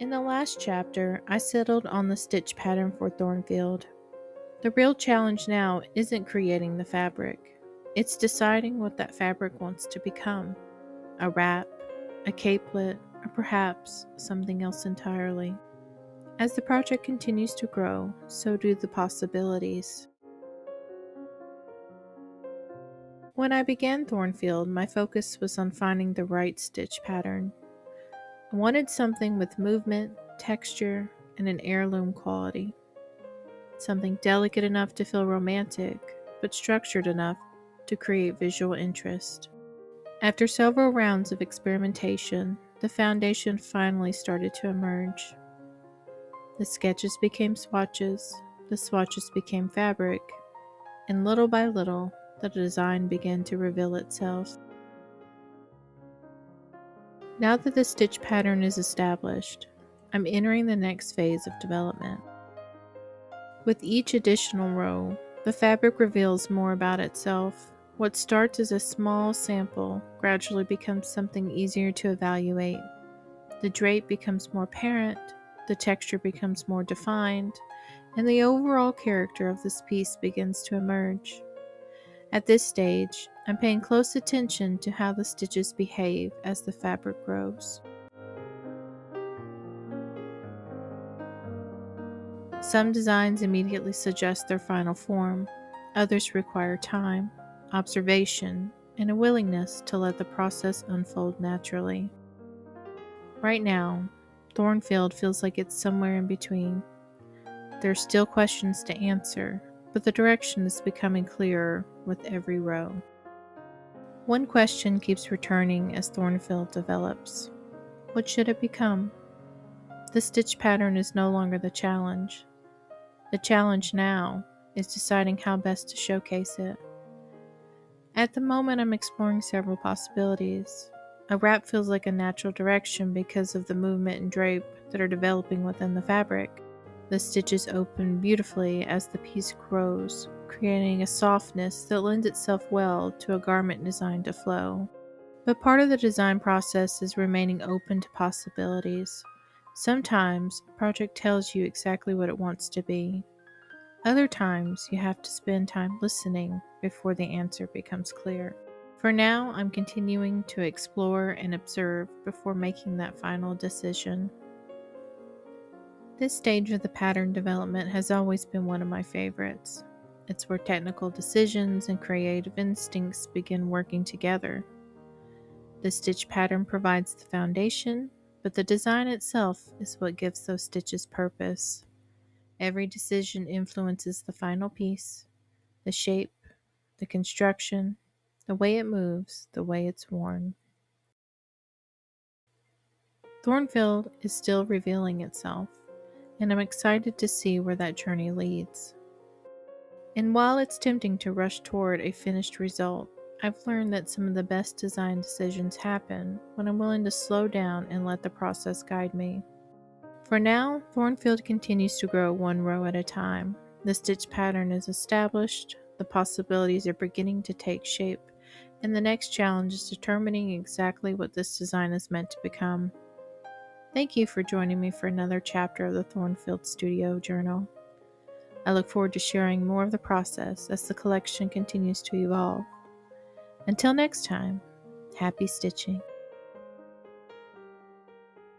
In the last chapter, I settled on the stitch pattern for Thornfield. The real challenge now isn't creating the fabric. It's deciding what that fabric wants to become. A wrap, a capelet, or perhaps something else entirely. As the project continues to grow, so do the possibilities. When I began Thornfield, my focus was on finding the right stitch pattern. I wanted something with movement, texture, and an heirloom quality. Something delicate enough to feel romantic, but structured enough to create visual interest. After several rounds of experimentation, the foundation finally started to emerge. The sketches became swatches, the swatches became fabric, and little by little, the design began to reveal itself. Now that the stitch pattern is established, I'm entering the next phase of development. With each additional row, the fabric reveals more about itself. What starts as a small sample gradually becomes something easier to evaluate. The drape becomes more apparent, the texture becomes more defined, and the overall character of this piece begins to emerge. At this stage, I'm paying close attention to how the stitches behave as the fabric grows. Some designs immediately suggest their final form, others require time, observation, and a willingness to let the process unfold naturally. Right now, Thornfield feels like it's somewhere in between. There are still questions to answer, but the direction is becoming clearer with every row. One question keeps returning as Thornfield develops. What should it become? The stitch pattern is no longer the challenge. The challenge now is deciding how best to showcase it. At the moment, I'm exploring several possibilities. A wrap feels like a natural direction because of the movement and drape that are developing within the fabric. The stitches open beautifully as the piece grows, creating a softness that lends itself well to a garment designed to flow. But part of the design process is remaining open to possibilities. Sometimes a project tells you exactly what it wants to be. Other times you have to spend time listening before the answer becomes clear. For now, I'm continuing to explore and observe before making that final decision. This stage of the pattern development has always been one of my favorites. It's where technical decisions and creative instincts begin working together. The stitch pattern provides the foundation, but the design itself is what gives those stitches purpose. Every decision influences the final piece, the shape, the construction, the way it moves, the way it's worn. Thornfield is still revealing itself, and I'm excited to see where that journey leads. And while it's tempting to rush toward a finished result, I've learned that some of the best design decisions happen when I'm willing to slow down and let the process guide me. For now, Thornfield continues to grow one row at a time. The stitch pattern is established, the possibilities are beginning to take shape, and the next challenge is determining exactly what this design is meant to become. Thank you for joining me for another chapter of the Thornfield Studio Journal. I look forward to sharing more of the process as the collection continues to evolve. Until next time, happy stitching.